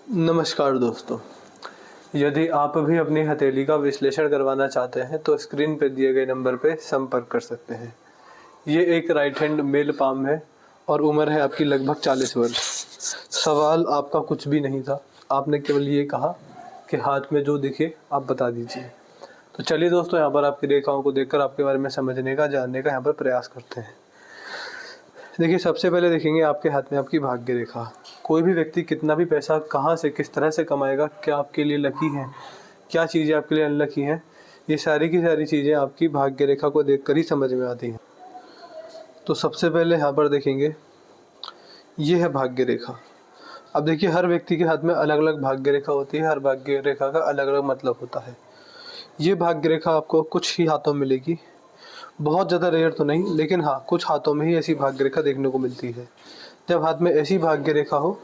नमस्कार दोस्तों। यदि आप भी अपनी हथेली का विश्लेषण करवाना चाहते हैं तो स्क्रीन पर दिए गए नंबर पर संपर्क कर सकते हैं। ये एक राइट हैंड मेल पाम है और उम्र है आपकी लगभग 40 वर्ष। सवाल आपका कुछ भी नहीं था, आपने केवल ये कहा कि हाथ में जो दिखे आप बता दीजिए। तो चलिए दोस्तों, यहाँ पर आपकी रेखाओं को देखकर आपके बारे में समझने का, जानने का यहाँ पर प्रयास करते हैं। देखिए, सबसे पहले देखेंगे आपके हाथ में आपकी भाग्य रेखा। कोई भी व्यक्ति कितना भी पैसा कहाँ से किस तरह से कमाएगा, क्या आपके लिए लकी है, क्या चीज़ें आपके लिए अनलकी हैं, ये सारी की सारी चीज़ें आपकी भाग्य रेखा को देखकर ही समझ में आती हैं। तो सबसे पहले यहाँ पर देखेंगे, ये है भाग्य रेखा। अब देखिए, हर व्यक्ति के हाथ में अलग अलग भाग्य रेखा होती है, हर भाग्य रेखा का अलग अलग मतलब होता है। ये भाग्य रेखा आपको कुछ ही हाथों में मिलेगी, बहुत ज़्यादा रेयर तो नहीं, लेकिन हाँ, कुछ हाथों में ही ऐसी भाग्य रेखा देखने को मिलती है। जब हाथ में ऐसी भाग्य रेखा हो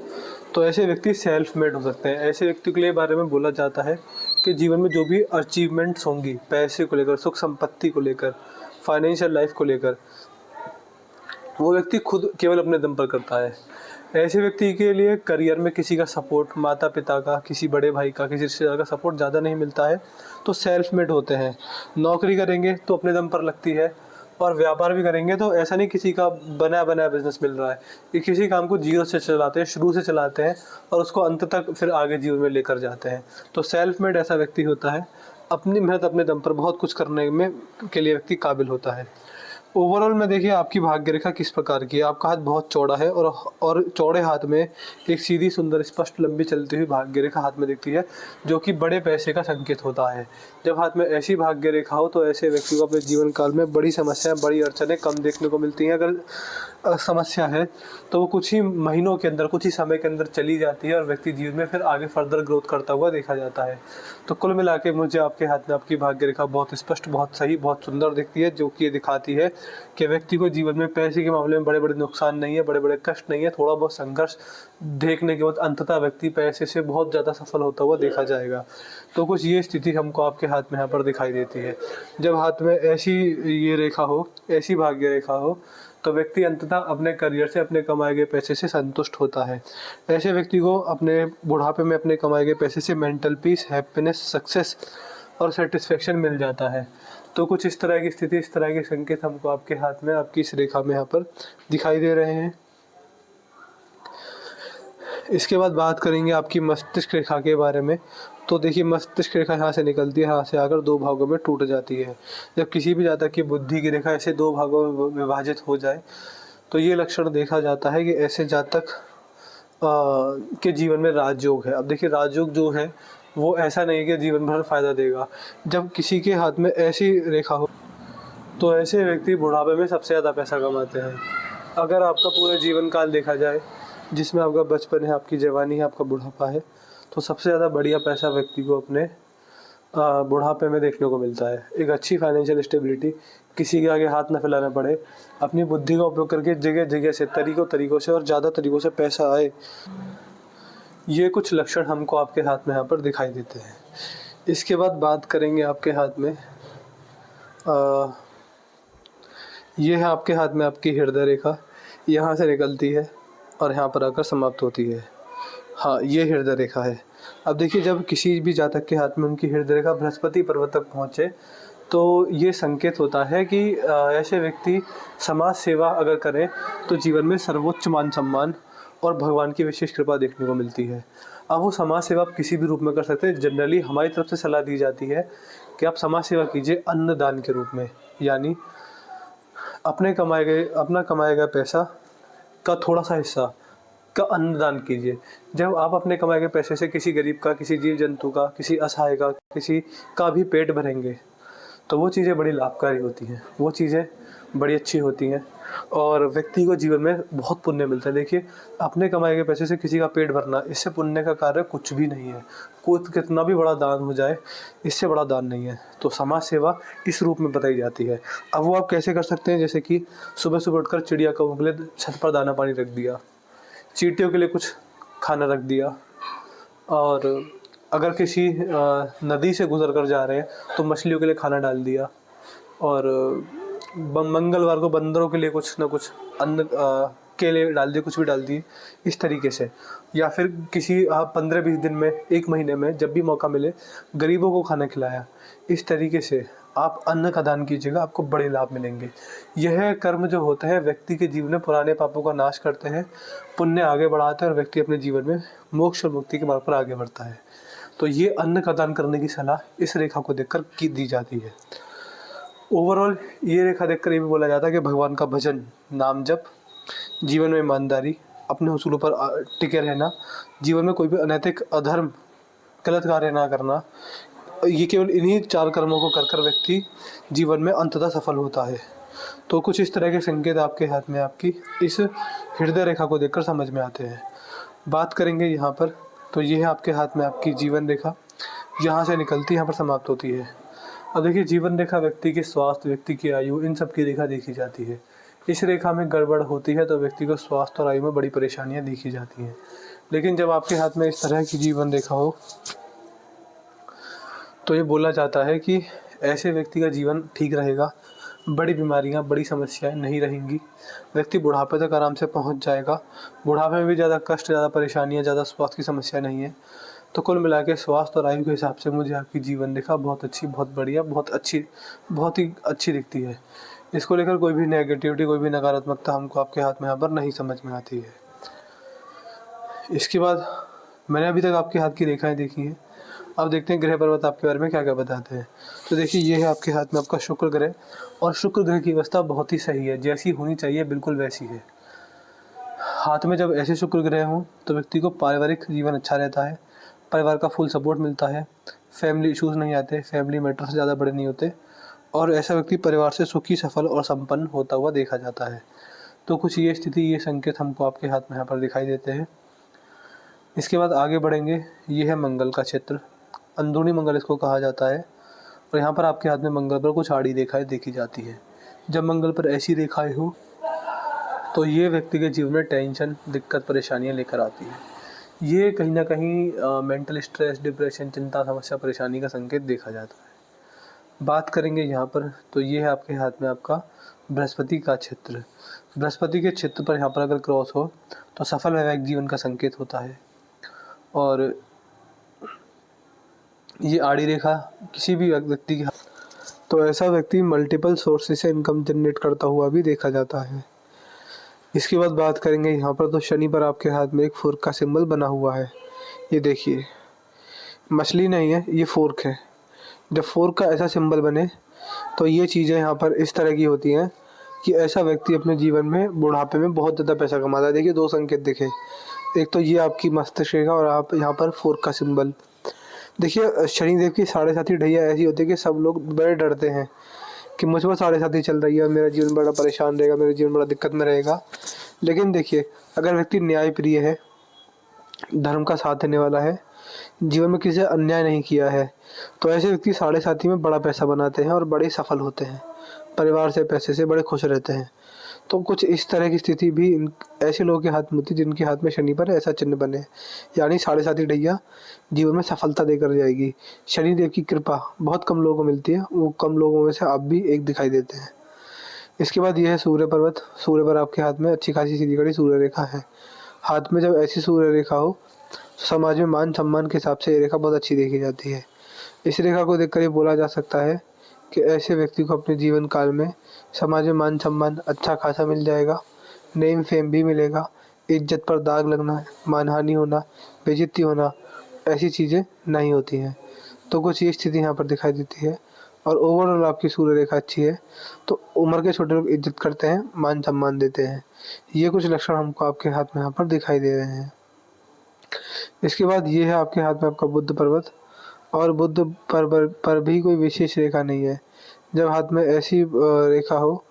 तो ऐसे व्यक्ति सेल्फ मेड हो सकते हैं। ऐसे व्यक्ति के लिए बारे में बोला जाता है कि जीवन में जो भी अचीवमेंट्स होंगी, पैसे को लेकर, सुख संपत्ति को लेकर, फाइनेंशियल लाइफ को लेकर, वो व्यक्ति खुद केवल अपने दम पर करता है। ऐसे व्यक्ति के लिए करियर में किसी का सपोर्ट, माता पिता का, किसी बड़े भाई का, किसी रिश्तेदार का सपोर्ट ज़्यादा नहीं मिलता है, तो सेल्फ मेड होते हैं। नौकरी करेंगे तो अपने दम पर लगती है, और व्यापार भी करेंगे तो ऐसा नहीं किसी का बनाया बनाया बिजनेस मिल रहा है। ये किसी काम को जीरो से चलाते हैं, शुरू से चलाते हैं और उसको अंत तक फिर आगे जीवन में लेकर जाते हैं। तो सेल्फ मेड ऐसा व्यक्ति होता है, अपनी मेहनत अपने दम पर बहुत कुछ करने में के लिए व्यक्ति काबिल होता है। ओवरऑल में देखिए आपकी भाग्य रेखा किस प्रकार की है। आपका हाथ बहुत चौड़ा है और चौड़े हाथ में एक सीधी, सुंदर, स्पष्ट, लंबी चलती हुई भाग्य रेखा हाथ में दिखती है, जो कि बड़े पैसे का संकेत होता है। जब हाथ में ऐसी भाग्य रेखा हो तो ऐसे व्यक्ति को अपने जीवन काल में बड़ी समस्याएं, बड़ी अड़चनें कम देखने को मिलती हैं। अगर समस्या है तो वो कुछ ही महीनों के अंदर, कुछ ही समय के अंदर चली जाती है और व्यक्ति जीवन में फिर आगे फर्दर ग्रोथ करता हुआ देखा जाता है। तो कुल मिला के मुझे आपके हाथ में आपकी भाग्य रेखा बहुत स्पष्ट, बहुत सही, बहुत सुंदर दिखती है, जो कि ये दिखाती है कि व्यक्ति को जीवन में पैसे के मामले में बड़े बड़े नुकसान नहीं है, बड़े बड़े कष्ट नहीं है। थोड़ा बहुत संघर्ष देखने के बाद अंततः व्यक्ति पैसे से बहुत ज़्यादा सफल होता हुआ देखा जाएगा। तो कुछ ये स्थिति हमको आपके हाथ में यहाँ पर दिखाई देती है। जब हाथ में ऐसी ये रेखा हो, ऐसी भाग्य रेखा हो, तो व्यक्ति अंततः अपने करियर से, अपने कमाए गए पैसे से संतुष्ट होता है। ऐसे व्यक्ति को अपने बुढ़ापे में अपने कमाए गए पैसे से मेंटल पीस, हैप्पीनेस, सक्सेस और सेटिस्फेक्शन मिल जाता है। तो कुछ इस तरह की स्थिति, इस तरह के संकेत हमको आपके हाथ में, आपकी इस रेखा में यहाँ पर दिखाई दे रहे हैं। इसके बाद बात करेंगे आपकी मस्तिष्क रेखा के बारे में। तो देखिए, मस्तिष्क रेखा यहाँ से निकलती है, यहाँ से आकर दो भागों में टूट जाती है। जब किसी भी जातक की बुद्धि की रेखा ऐसे दो भागों में विभाजित हो जाए तो ये लक्षण देखा जाता है कि ऐसे जातक के जीवन में राजयोग है। अब देखिए, राजयोग जो है वो ऐसा नहीं कि जीवन भर फायदा देगा। जब किसी के हाथ में ऐसी रेखा हो तो ऐसे व्यक्ति बुढ़ापे में सबसे ज़्यादा पैसा कमाते हैं। अगर आपका पूरा जीवन काल देखा जाए, जिसमें आपका बचपन है, आपकी जवानी है, आपका बुढ़ापा है, तो सबसे ज़्यादा बढ़िया पैसा व्यक्ति को अपने बुढ़ापे में देखने को मिलता है। एक अच्छी फाइनेंशियल स्टेबिलिटी, किसी के आगे हाथ न फैलाना पड़े, अपनी बुद्धि का उपयोग करके जगह जगह से, तरीकों से और ज़्यादा तरीकों से पैसा आए, ये कुछ लक्षण हमको आपके हाथ में यहाँ पर दिखाई देते हैं। इसके बाद बात करेंगे आपके हाथ में, ये है आपके हाथ में आपकी हृदय रेखा। यहाँ से निकलती है और यहाँ पर आकर समाप्त होती है। हाँ, ये हृदय रेखा है। अब देखिए, जब किसी भी जातक के हाथ में उनकी हृदय रेखा बृहस्पति पर्वत तक पहुँचे तो ये संकेत होता है कि ऐसे व्यक्ति समाज सेवा अगर करें तो जीवन में सर्वोच्च मान सम्मान और भगवान की विशेष कृपा देखने को मिलती है। अब वो समाज सेवा आप किसी भी रूप में कर सकते हैं। जनरली हमारी तरफ से सलाह दी जाती है कि आप समाज सेवा कीजिए अन्नदान के रूप में, यानी अपना कमाए गए पैसा का थोड़ा सा हिस्सा का अन्नदान कीजिए। जब आप अपने कमाए गए पैसे से किसी गरीब का, किसी जीव जंतु का, किसी असहाय का, किसी का भी पेट भरेंगे तो वो चीज़ें बड़ी लाभकारी होती हैं, वो चीज़ें बड़ी अच्छी होती हैं और व्यक्ति को जीवन में बहुत पुण्य मिलता है। देखिए, अपने कमाए गए पैसे से किसी का पेट भरना, इससे पुण्य का कार्य कुछ भी नहीं है। कोई कितना भी बड़ा दान हो जाए, इससे बड़ा दान नहीं है। तो समाज सेवा इस रूप में बताई जाती है। अब वो आप कैसे कर सकते हैं, जैसे कि सुबह सुबह उठकर चिड़िया कौओं के लिए छत पर दाना पानी रख दिया, चींटियों के लिए कुछ खाना रख दिया, और अगर किसी नदी से गुजर कर जा रहे हैं तो मछलियों के लिए खाना डाल दिया, और मंगलवार को बंदरों के लिए कुछ ना कुछ अन्न केले डाल दिए, कुछ भी डाल दिए इस तरीके से। या फिर किसी 15-20 दिन में, 1 महीने में जब भी मौका मिले गरीबों को खाना खिलाया। इस तरीके से आप अन्न का दान कीजिएगा, आपको बड़े लाभ मिलेंगे। यह कर्म जो होते हैं व्यक्ति के जीवन में पुराने पापों का नाश करते हैं, पुण्य आगे बढ़ाते हैं और व्यक्ति अपने जीवन में मोक्ष और मुक्ति के मार्ग पर आगे बढ़ता है। तो ये अन्न का दान करने की सलाह इस रेखा को देखकर की दी जाती है। ओवरऑल ये रेखा देखकर ये भी बोला जाता है कि भगवान का भजन, नाम जप, जीवन में ईमानदारी, अपने उसूलों पर टिके रहना, जीवन में कोई भी अनैतिक, अधर्म, गलत कार्य ना करना, ये केवल इन्हीं 4 कर्मों को कर कर व्यक्ति जीवन में अंततः सफल होता है। तो कुछ इस तरह के संकेत आपके हाथ में आपकी इस हृदय रेखा को देखकर समझ में आते हैं। बात करेंगे यहाँ पर, तो ये है आपके हाथ में आपकी जीवन रेखा, यहाँ से निकलती यहाँ पर समाप्त होती है। अब देखिए, जीवन रेखा व्यक्ति के स्वास्थ्य, व्यक्ति की आयु, इन सब की रेखा देखी जाती है। इस रेखा में गड़बड़ होती है तो व्यक्ति को स्वास्थ्य और आयु में बड़ी परेशानियां देखी जाती हैं। लेकिन जब आपके हाथ में इस तरह की जीवन रेखा हो तो ये बोला जाता है कि ऐसे व्यक्ति का जीवन ठीक रहेगा, बड़ी बीमारियां, बड़ी समस्याएं नहीं रहेंगी, व्यक्ति बुढ़ापे तक आराम से पहुंच जाएगा। बुढ़ापे में भी ज़्यादा कष्ट, ज़्यादा परेशानियां, ज़्यादा स्वास्थ्य की समस्या नहीं है। तो कुल मिला के स्वास्थ्य और आयु के हिसाब से मुझे आपकी जीवन रेखा बहुत अच्छी, बहुत बढ़िया, बहुत ही अच्छी दिखती है। इसको लेकर कोई भी नेगेटिविटी, कोई भी नकारात्मकता हमको आपके हाथ में यहाँ पर नहीं समझ में आती है। इसके बाद मैंने अभी तक आपके हाथ की रेखाएं देखी हैं। अब देखते हैं ग्रह पर्वत आपके बारे में क्या क्या बताते हैं। तो देखिए, ये है आपके हाथ में आपका शुक्र ग्रह, और शुक्र ग्रह की अवस्था बहुत ही सही है, जैसी होनी चाहिए बिल्कुल वैसी है। हाथ में जब ऐसे शुक्र ग्रह हों तो व्यक्ति को पारिवारिक जीवन अच्छा रहता है, परिवार का फुल सपोर्ट मिलता है, फैमिली इश्यूज़ नहीं आते, फैमिली मैटर्स ज़्यादा बड़े नहीं होते, और ऐसा व्यक्ति परिवार से सुखी, सफल और संपन्न होता हुआ देखा जाता है। तो कुछ ये स्थिति, ये संकेत हमको आपके हाथ में यहाँ पर दिखाई देते हैं। इसके बाद आगे बढ़ेंगे। ये है मंगल का क्षेत्र, अंदरूनी मंगल इसको कहा जाता है, और यहाँ पर आपके हाथ में मंगल पर कुछ आड़ी रेखाएं देखी जाती है। जब मंगल पर ऐसी रेखाएं हो तो ये व्यक्ति के जीवन में टेंशन, दिक्कत, परेशानियाँ लेकर आती है। ये कहीं ना कहीं मेंटल स्ट्रेस, डिप्रेशन, चिंता, समस्या, परेशानी का संकेत देखा जाता है। बात करेंगे यहाँ पर, तो ये है आपके हाथ में आपका बृहस्पति का क्षेत्र। बृहस्पति के क्षेत्र पर यहाँ पर अगर क्रॉस हो तो सफल वैवाहिक जीवन का संकेत होता है। और ये आड़ी रेखा किसी भी व्यक्ति की, तो ऐसा व्यक्ति मल्टीपल सोर्सेस से इनकम जनरेट करता हुआ भी देखा जाता है। इसके बाद बात करेंगे यहाँ पर, तो शनि पर आपके हाथ में एक फोर्क का सिंबल बना हुआ है। ये देखिए, मछली नहीं है, ये फोर्क है। जब फोर्क का ऐसा सिंबल बने तो ये चीज़ें यहाँ पर इस तरह की होती हैं कि ऐसा व्यक्ति अपने जीवन में बुढ़ापे में बहुत ज़्यादा पैसा कमाता है। देखिए, 2 संकेत दिखे, एक तो ये आपकी मस्तिष्क रेखा और आप यहाँ पर फोर्क का सिंबल। देखिए, शनिदेव की 7.5 ढैया ऐसी होती है कि सब लोग बड़े डरते हैं कि मुझ पर 7.5 चल रही है, मेरा जीवन बड़ा परेशान रहेगा, मेरा जीवन बड़ा दिक्कत में रहेगा। लेकिन देखिए, अगर व्यक्ति न्याय प्रिय है, धर्म का साथ देने वाला है, जीवन में किसी से अन्याय नहीं किया है, तो ऐसे व्यक्ति 7.5 में बड़ा पैसा बनाते हैं और बड़े सफल होते हैं, परिवार से, पैसे से बड़े खुश रहते हैं। तो कुछ इस तरह की स्थिति भी ऐसे लोगों के हाथ में होती है जिनके हाथ में शनि पर ऐसा चिन्ह बने, यानी 7.5 ढैया जीवन में सफलता देकर जाएगी। शनिदेव की कृपा बहुत कम लोगों को मिलती है, वो कम लोगों में से आप भी एक दिखाई देते हैं। इसके बाद यह है सूर्य पर्वत। सूर्य पर आपके हाथ में अच्छी खासी सीधी कड़ी सूर्य रेखा है। हाथ में जब ऐसी सूर्य रेखा हो तो समाज में मान सम्मान के हिसाब से ये रेखा बहुत अच्छी देखी जाती है। इस रेखा को देखकर ये बोला जा सकता है कि ऐसे व्यक्ति को अपने जीवन काल में समाज में मान सम्मान अच्छा खासा मिल जाएगा, नेम फेम भी मिलेगा, इज्जत पर दाग लगना, मानहानि होना, बेइज्जती होना, ऐसी चीज़ें नहीं होती हैं। तो कुछ ये स्थिति यहाँ पर दिखाई देती है। और ओवरऑल आपकी सूर्य रेखा अच्छी है, तो उम्र के छोटे लोग इज्जत करते हैं, मान सम्मान देते हैं। ये कुछ लक्षण हमको आपके हाथ में यहाँ पर दिखाई दे रहे हैं। इसके बाद ये है आपके हाथ में आपका बुध पर्वत, और बुध पर भी कोई विशेष रेखा नहीं है। जब हाथ में ऐसी रेखा हो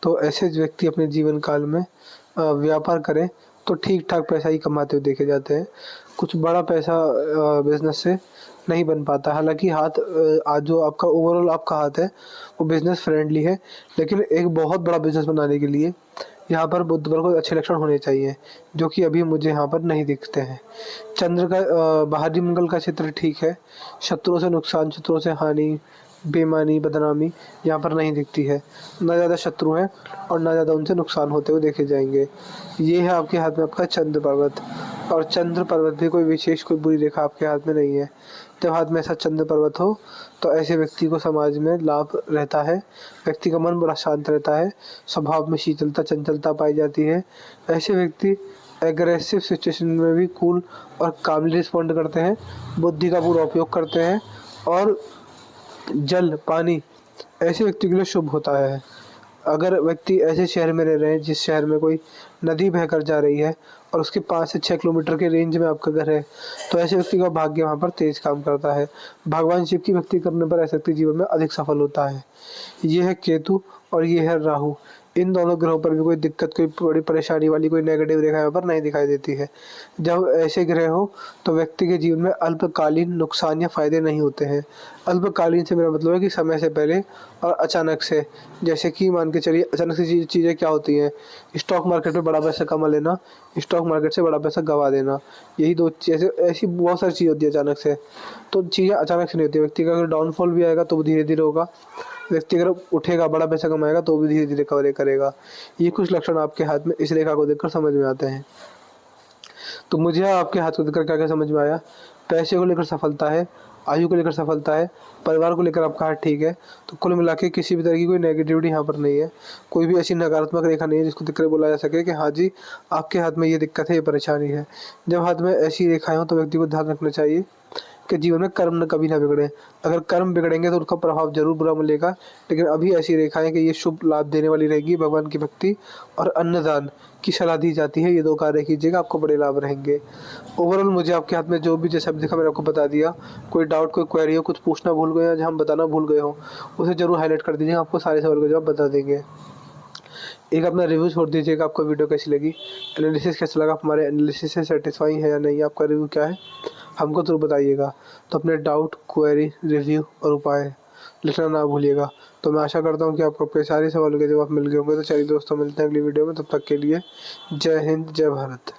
तो ऐसे व्यक्ति अपने जीवन काल में व्यापार करें तो ठीक ठाक पैसा ही कमाते हुए देखे जाते हैं। कुछ बड़ा पैसा बिजनेस से नहीं बन पाता। हालांकि हाथ आज जो आपका ओवरऑल आपका हाथ है वो बिजनेस फ्रेंडली है, लेकिन एक बहुत बड़ा बिजनेस बनाने के लिए यहाँ पर बुध पर को अच्छे लक्षण होने चाहिए, जो कि अभी मुझे यहाँ पर नहीं दिखते हैं। चंद्र का बाहरी मंगल का क्षेत्र ठीक है, शत्रुओं से नुकसान, शत्रुओं से हानि, बेईमानी, बदनामी यहाँ पर नहीं दिखती है। ना ज़्यादा शत्रु हैं और ना ज़्यादा उनसे नुकसान होते हुए देखे जाएंगे। ये है आपके हाथ में आपका चंद्र पर्वत, और चंद्र पर्वत भी कोई विशेष कोई बुरी रेखा आपके हाथ में नहीं है। जब हाथ में ऐसा चंद्र पर्वत हो तो ऐसे व्यक्ति को समाज में लाभ रहता है। व्यक्ति का मन बड़ा शांत रहता है, स्वभाव में शीतलता, चंचलता पाई जाती है। ऐसे व्यक्ति एग्रेसिव सिचुएशन में भी कूल और कामली रिस्पॉन्ड करते हैं, बुद्धि का पूरा उपयोग करते हैं। और जल, पानी ऐसे व्यक्ति के लिए शुभ होता है। अगर व्यक्ति ऐसे शहर में रह रहे हैं जिस शहर में कोई नदी बहकर जा रही है और उसके 5 से 6 किलोमीटर के रेंज में आपका घर है, तो ऐसे व्यक्ति का भाग्य वहाँ पर तेज काम करता है। भगवान शिव की भक्ति करने पर ऐसे व्यक्ति जीवन में अधिक सफल होता है। ये है केतु और ये है राहु। इन दोनों ग्रहों पर भी कोई दिक्कत, कोई बड़ी परेशानी वाली कोई नेगेटिव रेखा यहाँ पर नहीं दिखाई देती है। जब ऐसे ग्रह हो तो व्यक्ति के जीवन में अल्पकालीन नुकसान या फायदे नहीं होते हैं। अल्पकालीन से मेरा मतलब है कि समय से पहले और अचानक से। जैसे कि मान के चलिए, अचानक से चीज़ें क्या होती हैं, स्टॉक मार्केट में बड़ा पैसा कमा लेना, स्टॉक मार्केट से बड़ा पैसा गंवा देना। यही दो चीज़ें, ऐसी बहुत सारी चीज़ होती है अचानक से। तो चीज़ें अचानक से नहीं होती। व्यक्ति का अगर डाउनफॉल भी आएगा तो वो धीरे धीरे होगा। व्यक्ति अगर उठेगा, बड़ा पैसा कमाएगा, तो भी धीरे धीरे कवरे करेगा। ये कुछ लक्षण आपके हाथ में इस रेखा को देखकर समझ में आते हैं। तो मुझे आपके हाथ को देखकर क्या क्या समझ में आया? पैसे को लेकर सफलता है, आयु को लेकर सफलता है, परिवार को लेकर आपका हाथ ठीक है। तो कुल मिला के किसी भी तरह की कोई नेगेटिविटी यहाँ पर नहीं है। कोई भी ऐसी नकारात्मक रेखा नहीं है जिसको देखकर बोला जा सके कि हाँ जी, आपके हाथ में ये दिक्कत है, ये परेशानी है। जब हाथ में ऐसी रेखाएं हो तो व्यक्ति को ध्यान रखना चाहिए कि जीवन में कर्म न कभी ना बिगड़े। अगर कर्म बिगड़ेंगे तो उसका प्रभाव जरूर बुरा मिलेगा। लेकिन अभी ऐसी रेखाएं कि ये शुभ लाभ देने वाली रहेगी। भगवान की भक्ति और अन्नदान की सलाह दी जाती है। ये 2 कार्य कीजिएगा, आपको बड़े लाभ रहेंगे। ओवरऑल मुझे आपके हाथ में जो भी जैसा दिखा मैंने आपको बता दिया। कोई डाउट, कोई क्वेरी हो, कुछ पूछना भूल गए या हम बताना भूल गए हो, उसे जरूर हाईलाइट कर दीजिए, आपको सारे सवाल का जवाब बता देंगे। एक अपना रिव्यू छोड़ दीजिएगा, आपको वीडियो कैसी लगी, एनालिसिस कैसा लगा, हमारे एनालिसिस से सेटिस्फाई है या नहीं, आपका रिव्यू क्या है हमको जरूर बताइएगा। तो अपने डाउट, क्वेरी, रिव्यू और उपाय लिखना ना भूलिएगा। तो मैं आशा करता हूँ कि आपको अपने सारे सवालों के जवाब मिल गए होंगे। तो चलिए दोस्तों, मिलते हैं अगली वीडियो में। तब तक के लिए जय हिंद, जय भारत।